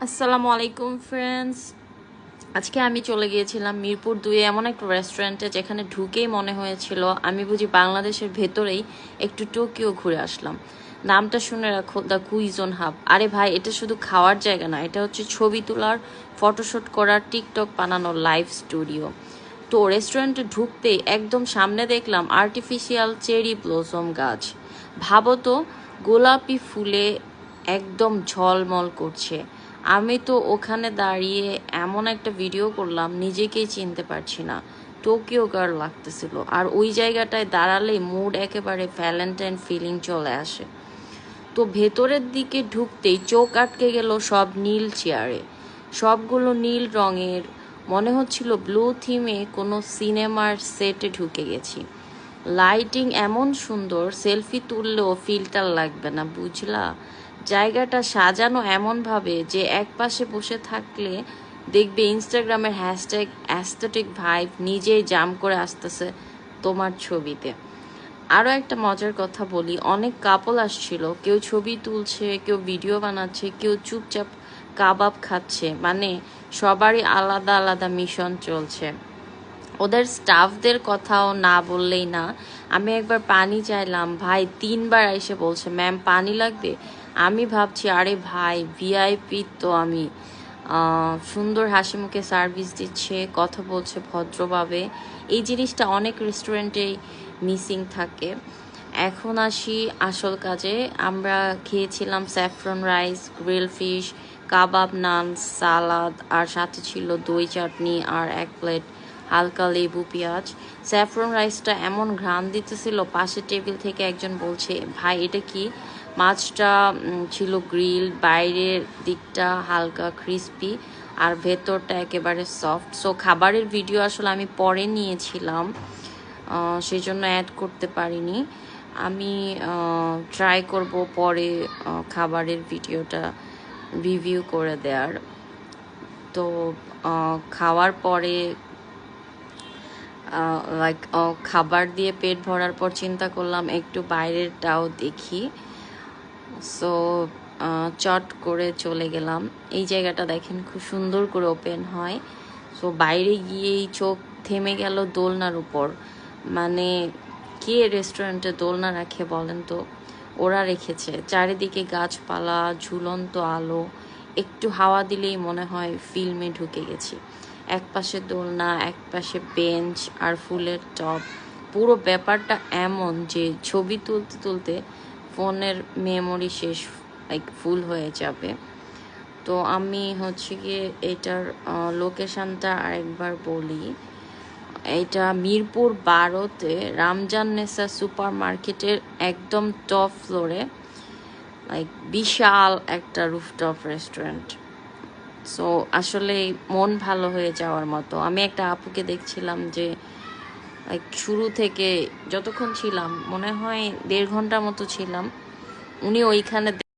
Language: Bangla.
আসসালামু আলাইকুম ফ্রেন্ডস। আজকে আমি চলে গিয়েছিলাম মিরপুর 2 এমন একটা রেস্টুরেন্টে যেখানে ঢুকেই মনে হয়েছিল আমি বুঝি বাংলাদেশের ভেতরেই একটু টোকিও ঘুরে আসলাম। নামটা শুনে রাখো, দ্য কুইজন হাব। আরে ভাই, এটা শুধু খাওয়ার জায়গা না, এটা হচ্ছে ছবি তোলার, ফটোশ্যুট করার, টিকটক বানানোর লাইভ স্টুডিও। তো রেস্টুরেন্টে ঢুকতেই একদম সামনে দেখলাম আর্টিফিশিয়াল চেরি ব্লসম গাছ। ভাবো তো, গোলাপি ফুলে একদম ঝলমল করছে। আমি তো ওখানে দাঁড়িয়ে এমন একটা ভিডিও করলাম, নিজেকেই চিনতে পারছি না। টোকিও গার্ল লাগতেছিল। আর ওই জায়গাটায় দাঁড়ালেই মুড একেবারে ভ্যালেন্টাইন ফিলিং চলে আসে। তো ভেতরের দিকে ঢুকতেই চোখ আটকে গেল সব নীল চেয়ারে। সবগুলো নীল রঙের, মনে হচ্ছিল ব্লু থিমে কোনো সিনেমার সেটে ঢুকে গেছি। লাইটিং এমন সুন্দর, সেলফি তুললেও ফিল্টার লাগবে না, বুঝলা? জায়গাটা সাজানো এমনভাবে যে এক পাশে বসে থাকলে দেখবে ইনস্টাগ্রামের হ্যাশট্যাগ অ্যাস্থেটিক ভাইব নিজেই জাম করে আসতেছে তোমার ছবিতে। আরও একটা মজার কথা বলি, অনেক কাপল আসছিল, কেউ ছবি তুলছে, কেউ ভিডিও বানাচ্ছে, কেউ চুপচাপ কাবাব খাচ্ছে। মানে সবারই আলাদা আলাদা মিশন চলছে। ওদের স্টাফদের কথাও না বললেই না। আমি একবার পানি চাইলাম, ভাই 3বার এসে বলছে ম্যাম পানি লাগবে। আমি ভাবছি আরে ভাই, ভিআইপি তো আমি। সুন্দর হাসি মুখে সার্ভিস দিচ্ছে, কথা বলছে ভদ্রভাবে। এই জিনিসটা অনেক রেস্টুরেন্টেই মিসিং থাকে। এখন আসি আসল কাজে। আমরা খেয়েছিলাম স্যাফরন রাইস, গ্রিল ফিশ, কাবাব, নান, সালাদ, আর সাথে ছিল দই চাটনি আর 1 প্লেট হালকা লেবু পেঁয়াজ। স্যাফরন রাইসটা এমন ঘ্রাণ দিতেছিল, পাশের টেবিল থেকে একজন বলছে ভাই এটা কি? মাছটা ছিল গ্রিল, বাইরের দিকটা হালকা ক্রিস্পি আর ভেতরটা একেবারে সফট। সো খাবারের ভিডিও আসলে আমি পরে নিয়েছিলাম, সেই জন্য অ্যাড করতে পারিনি। আমি ট্রাই করব পরে খাবারের ভিডিওটা রিভিউ করে দেওয়ার। তো খাওয়ার পরে লাইক খাবার দিয়ে পেট ভরার পর চিন্তা করলাম একটু বাইরেরটাও দেখি। সো চট করে চলে গেলাম। এই জায়গাটা দেখেন খুব সুন্দর করে ওপেন হয়। সো বাইরে গিয়েই চোখ থেমে গেল দোলনার উপর। মানে কে রেস্টুরেন্টে দোলনা রাখে বলেন তো? ওরা রেখেছে। চারিদিকে গাছপালা, ঝুলন্ত আলো, একটু হাওয়া দিলেই মনে হয় ফিল্মে ঢুকে গেছি। এক পাশে দোলনা, এক পাশে বেঞ্চ আর ফুলের টব। পুরো ব্যাপারটা এমন যে ছবি তুলতে তুলতে ফোনের মেমোরি শেষ, লাইক ফুল হয়ে যাবে। তো আমি হচ্ছে গিয়ে এটার লোকেশানটা আরেকবার বলি। এটা মিরপুর 12-তে রামজান-নেসা সুপার মার্কেটের একদম টপ ফ্লোরে, লাইক বিশাল একটা রুফটপ রেস্টুরেন্ট। সো আসলে মন ভালো হয়ে যাওয়ার মতো। আমি একটা আপুকে দেখছিলাম যে লাইক শুরু থেকে যতক্ষণ ছিলাম, মনে হয় 1.5 ঘন্টার মতো ছিলাম, উনি ওইখানে